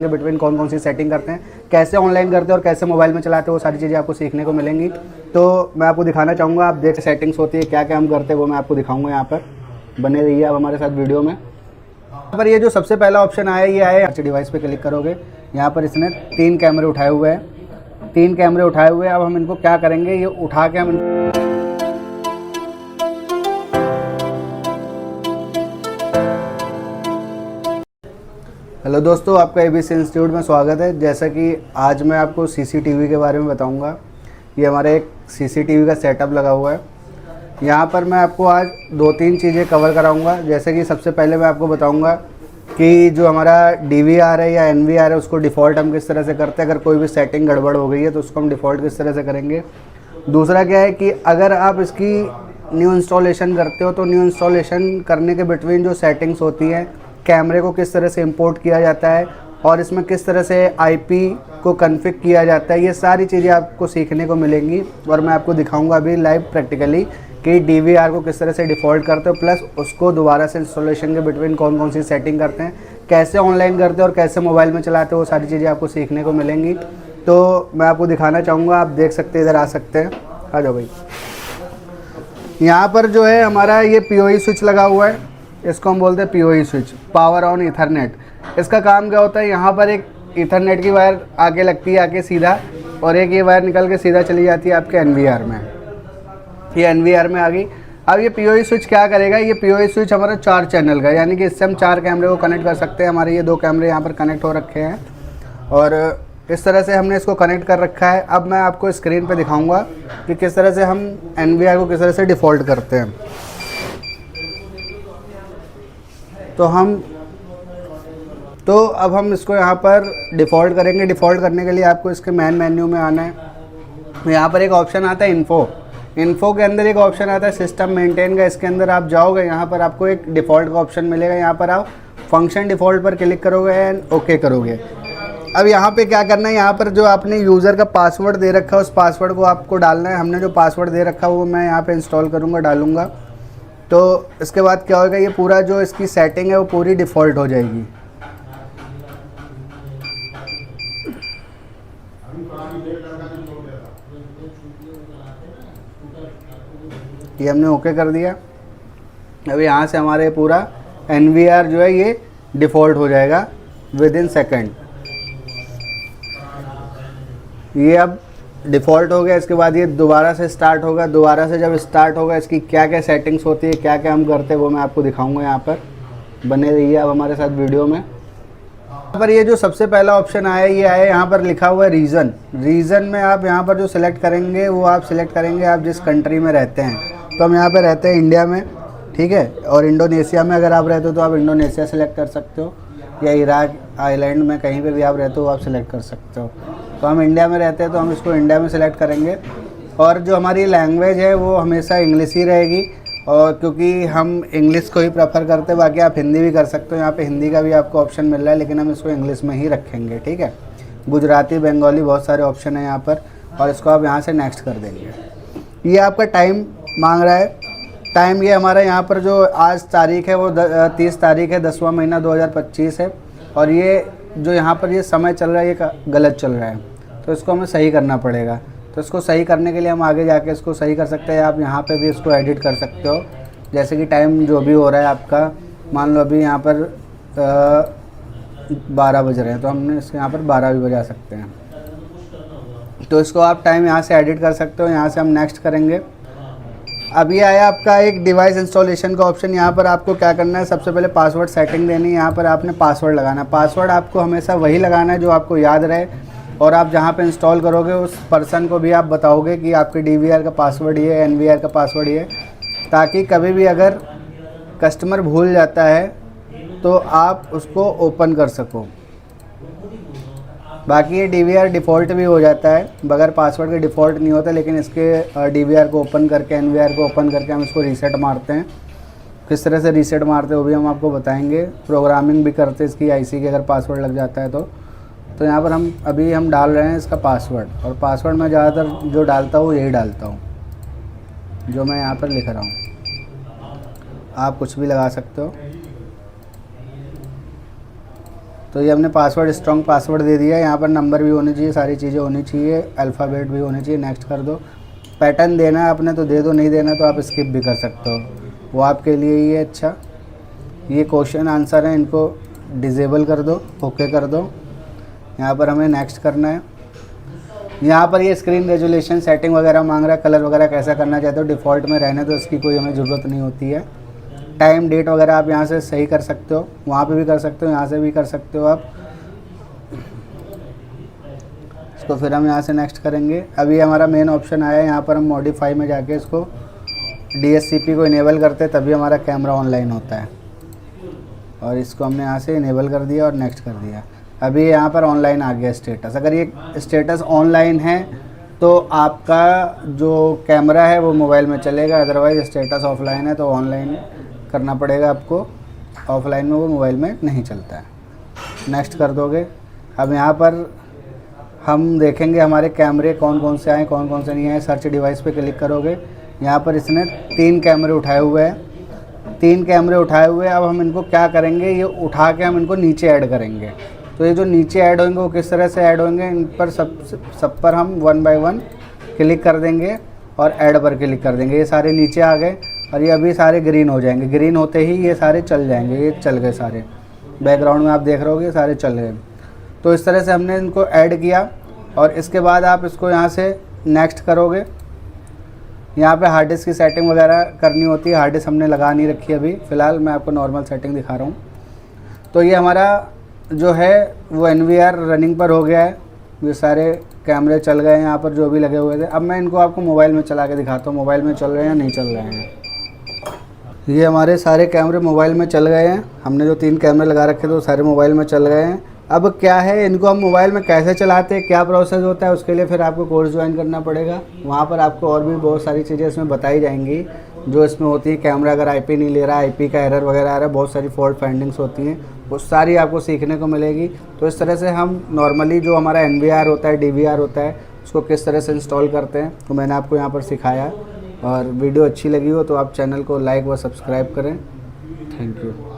के बिटवीन कौन कौन सी सेटिंग करते हैं, कैसे ऑनलाइन करते हैं और कैसे मोबाइल में चलाते हैं, वो सारी चीज़ें आपको सीखने को मिलेंगी। तो मैं आपको दिखाना चाहूँगा, आप देख सेटिंग्स होती है क्या क्या हम करते हैं वो मैं आपको दिखाऊँगा। यहाँ पर बने रहिए आप हमारे साथ वीडियो में। यहाँ पर ये जो सबसे पहला ऑप्शन आया ये आया डिवाइस पे क्लिक करोगे, यहाँ पर इसने 3 कैमरे उठाए हुए हैं, 3 कैमरे उठाए हुए हैं। अब हम इनको क्या करेंगे, ये उठा के हम हेलो दोस्तों, आपका एबीसी इंस्टीट्यूट में स्वागत है। जैसा कि आज मैं आपको सीसीटीवी के बारे में बताऊंगा। ये हमारे एक सीसीटीवी का सेटअप लगा हुआ है। यहाँ पर मैं आपको आज 2-3 चीज़ें कवर कराऊंगा। जैसे कि सबसे पहले मैं आपको बताऊंगा कि जो हमारा डीवीआर है या एनवीआर है उसको डिफ़ॉल्ट हम किस तरह से करते हैं। अगर कोई भी सेटिंग गड़बड़ हो गई है तो उसको हम डिफ़ॉल्ट किस तरह से करेंगे। दूसरा क्या है कि अगर आप इसकी न्यू इंस्टॉलेशन करते हो तो न्यू इंस्टॉलेशन करने के बिटवीन जो सेटिंग्स होती हैं, कैमरे को किस तरह से इंपोर्ट किया जाता है और इसमें किस तरह से आईपी को कॉन्फ़िगर किया जाता है, ये सारी चीज़ें आपको सीखने को मिलेंगी। और मैं आपको दिखाऊंगा अभी लाइव प्रैक्टिकली कि डीवीआर को किस तरह से डिफ़ॉल्ट करते हो, प्लस उसको दोबारा से इंस्टॉलेशन के बिटवीन कौन कौन सी सेटिंग करते हैं, कैसे ऑनलाइन करते हैं और कैसे मोबाइल में चलाते हैं, वो सारी चीज़ें आपको सीखने को मिलेंगी। तो मैं आपको दिखाना चाहूँगा, आप देख सकते हैं, इधर आ सकते हैं, आ जाओ भाई। यहाँ पर जो है हमारा ये पीओई स्विच लगा हुआ है, इसको हम बोलते हैं PoE switch, power on Ethernet. इसका काम क्या होता है, यहाँ पर एक ईथरनेट की वायर आगे लगती है आके सीधा, और एक ये वायर निकल के सीधा चली जाती है आपके एनवीआर में। ये एनवीआर में आ गई। अब ये पीओई स्विच क्या करेगा, ये पीओई स्विच हमारा 4 चैनल का, यानी कि इससे हम 4 कैमरे को कनेक्ट कर सकते हैं। हमारे ये 2 कैमरे यहाँ पर कनेक्ट हो रखे हैं और इस तरह से हमने इसको कनेक्ट कर रखा है। अब मैं आपको स्क्रीन पे दिखाऊंगा कि किस तरह से हम एनवीआर को किस तरह से डिफ़ॉल्ट करते हैं। तो अब हम इसको यहाँ पर डिफ़ॉल्ट करेंगे। डिफ़ॉल्ट करने के लिए आपको इसके मेन मेन्यू में आना है। यहाँ पर एक ऑप्शन आता है इन्फो के अंदर एक ऑप्शन आता है सिस्टम मेंटेन का। इसके अंदर आप जाओगे, यहाँ पर आपको एक डिफ़ॉल्ट का ऑप्शन मिलेगा। यहाँ पर आप फंक्शन डिफ़ॉल्ट पर क्लिक करोगे एंड ओके करोगे। अब यहाँ पे क्या करना है, यहाँ पर जो आपने यूज़र का पासवर्ड दे रखा है उस पासवर्ड को आपको डालना है। हमने जो पासवर्ड दे रखा है वो मैं यहाँ पर इंस्टॉल करूँगा, डालूँगा। तो इसके बाद क्या होगा, ये पूरा जो इसकी सेटिंग है वो पूरी डिफ़ॉल्ट हो जाएगी। ये हमने ओके कर दिया। अब यहाँ से हमारे पूरा एनवीआर जो है ये डिफ़ॉल्ट हो जाएगा विद इन सेकेंड। ये अब डिफ़ॉल्ट हो गया। इसके बाद ये दोबारा से स्टार्ट होगा। दोबारा से जब स्टार्ट होगा, इसकी क्या क्या सेटिंग्स होती है, क्या क्या हम करते हैं वो मैं आपको दिखाऊंगा। यहाँ पर बने रहिए आप हमारे साथ वीडियो में। यहाँ पर ये जो सबसे पहला ऑप्शन आया ये आया, यहाँ पर लिखा हुआ है रीज़न में आप यहाँ पर जो सिलेक्ट करेंगे वो आप सिलेक्ट करेंगे आप जिस कंट्री में रहते हैं। तो हम यहाँ पर रहते हैं इंडिया में, ठीक है। और इंडोनेशिया में अगर आप रहते हो तो आप इंडोनेशिया सेलेक्ट कर सकते हो, या इराक आइलैंड में कहीं पे भी आप रहते हो आप सिलेक्ट कर सकते हो। तो हम इंडिया में रहते हैं तो हम इसको इंडिया में सिलेक्ट करेंगे। और जो हमारी लैंग्वेज है वो हमेशा इंग्लिश ही रहेगी, और क्योंकि हम इंग्लिश को ही प्रेफर करते हैं। बाकी आप हिंदी भी कर सकते हो, यहाँ पे हिंदी का भी आपको ऑप्शन मिल रहा है, लेकिन हम इसको इंग्लिश में ही रखेंगे, ठीक है। गुजराती, बंगाली, बहुत सारे ऑप्शन है यहाँ पर, और इसको आप यहाँ से नेक्स्ट कर देंगे। ये आपका टाइम मांग रहा है। टाइम ये हमारा यहाँ पर जो आज तारीख है वो 30 तारीख है, 10वां महीना 2025 है। और ये जो यहाँ पर ये समय चल रहा है ये गलत चल रहा है, तो इसको हमें सही करना पड़ेगा। तो इसको सही करने के लिए हम आगे जाके इसको सही कर सकते हैं। आप यहाँ पे भी इसको एडिट कर सकते हो, जैसे कि टाइम जो भी हो रहा है आपका, मान लो अभी यहाँ पर 12 बज रहे हैं, तो हमने इसके यहाँ पर 12 भी बजा सकते हैं। तो इसको आप टाइम यहाँ से एडिट कर सकते हो। यहाँ से हम नेक्स्ट करेंगे। अब ये आया आपका एक डिवाइस इंस्टॉलेशन का ऑप्शन। यहाँ पर आपको क्या करना है, सबसे पहले पासवर्ड सेटिंग देनी है। यहाँ पर आपने पासवर्ड लगाना है। पासवर्ड आपको हमेशा वही लगाना है जो आपको याद रहे, और आप जहाँ पे इंस्टॉल करोगे उस पर्सन को भी आप बताओगे कि आपके डीवीआर का पासवर्ड ये है, एनवीआर का पासवर्ड ये, ताकि कभी भी अगर कस्टमर भूल जाता है तो आप उसको ओपन कर सको। बाकी ये डीवीआर डिफ़ॉल्ट भी हो जाता है, बगैर पासवर्ड के डिफ़ॉल्ट नहीं होता, लेकिन इसके डीवीआर को ओपन करके, एनवीआर को ओपन करके हम इसको रीसेट मारते हैं। किस तरह से रीसेट मारते हैं वो भी हम आपको बताएंगे। प्रोग्रामिंग भी करते हैं इसकी आईसी के, अगर पासवर्ड लग जाता है तो यहाँ पर हम डाल रहे हैं इसका पासवर्ड। और पासवर्ड मैं ज़्यादातर जो डालता हूँ यही डालता हूँ जो मैं यहाँ पर लिख रहा हूँ। आप कुछ भी लगा सकते हो। तो ये हमने पासवर्ड स्ट्रॉन्ग पासवर्ड दे दिया है। यहाँ पर नंबर भी होने चाहिए, सारी चीज़ें होनी चाहिए, अल्फ़ाबेट भी होने चाहिए। नेक्स्ट कर दो। पैटर्न देना है आपने तो दे दो, नहीं देना तो आप स्किप भी कर सकते हो, वो आपके लिए ही है। अच्छा, ये क्वेश्चन आंसर है, इनको डिसेबल कर दो, ओके कर दो। यहाँ पर हमें नेक्स्ट करना है। यहाँ पर ये स्क्रीन रेजोल्यूशन सेटिंग वगैरह मांग रहा है, कलर वगैरह कैसा करना चाहते हो, डिफ़ॉल्ट में रहने तो इसकी कोई हमें ज़रूरत नहीं होती है। टाइम डेट वगैरह आप यहाँ से सही कर सकते हो, वहाँ पे भी कर सकते हो, यहाँ से भी कर सकते हो आप इसको। फिर हम यहाँ से नेक्स्ट करेंगे। अभी हमारा मेन ऑप्शन आया है, यहाँ पर हम मॉडिफाई में जाके इसको DSCP को इनेबल करते हैं, तभी हमारा कैमरा ऑनलाइन होता है। और इसको हमने यहाँ से इनेबल कर दिया और नेक्स्ट कर दिया। अभी यहाँ पर ऑनलाइन आ गया स्टेटस। अगर ये स्टेटस ऑनलाइन है तो आपका जो कैमरा है वो मोबाइल में चलेगा, अदरवाइज़ स्टेटस ऑफलाइन है तो ऑनलाइन करना पड़ेगा आपको, ऑफलाइन में वो मोबाइल में नहीं चलता है। नेक्स्ट कर दोगे। अब यहाँ पर हम देखेंगे हमारे कैमरे कौन कौन से आए, कौन कौन से नहीं आए। सर्च डिवाइस पे क्लिक करोगे, यहाँ पर इसने 3 कैमरे उठाए हुए हैं, 3 कैमरे उठाए हुए हैं। अब हम इनको क्या करेंगे, ये उठा के हम इनको नीचे ऐड करेंगे। तो ये जो नीचे ऐड होंगे वो किस तरह से ऐड होंगे, इन पर सब पर हम 1 बाय 1 क्लिक कर देंगे और ऐड पर क्लिक कर देंगे। ये सारे नीचे आ गए और ये अभी सारे ग्रीन हो जाएंगे। ग्रीन होते ही ये सारे चल जाएंगे, ये चल गए सारे। बैकग्राउंड में आप देख रहे होगे सारे चल गए। तो इस तरह से हमने इनको ऐड किया और इसके बाद आप इसको यहाँ से नेक्स्ट करोगे। यहाँ पे हार्ड डिस्क की सेटिंग वगैरह करनी होती है, हार्ड डिस्क हमने लगा नहीं रखी अभी, फ़िलहाल मैं आपको नॉर्मल सेटिंग दिखा रहा हूँ। तो ये हमारा जो है वो NVR रनिंग पर हो गया है। ये सारे कैमरे चल गए हैं यहाँ पर जो भी लगे हुए थे। अब मैं इनको आपको मोबाइल में चला के दिखाता हूँ, मोबाइल में चल रहे हैं या नहीं चल रहे हैं। ये हमारे सारे कैमरे मोबाइल में चल गए हैं। हमने जो 3 कैमरे लगा रखे थे वो सारे मोबाइल में चल गए हैं। अब क्या है, इनको हम मोबाइल में कैसे चलाते हैं, क्या प्रोसेस होता है, उसके लिए फिर आपको कोर्स ज्वाइन करना पड़ेगा। वहाँ पर आपको और भी बहुत सारी चीज़ें इसमें बताई जाएंगी जो इसमें होती है। कैमरा अगर IP नहीं ले रहा, IP का एरर वगैरह आ रहा है, बहुत सारी फॉल्ट फाइंडिंग्स होती हैं, वो सारी आपको सीखने को मिलेगी। तो इस तरह से हम नॉर्मली जो हमारा NVR होता है, DVR होता है, उसको किस तरह से इंस्टॉल करते हैं, तो मैंने आपको यहाँ पर सिखाया। और वीडियो अच्छी लगी हो तो आप चैनल को लाइक व सब्सक्राइब करें। Thank you.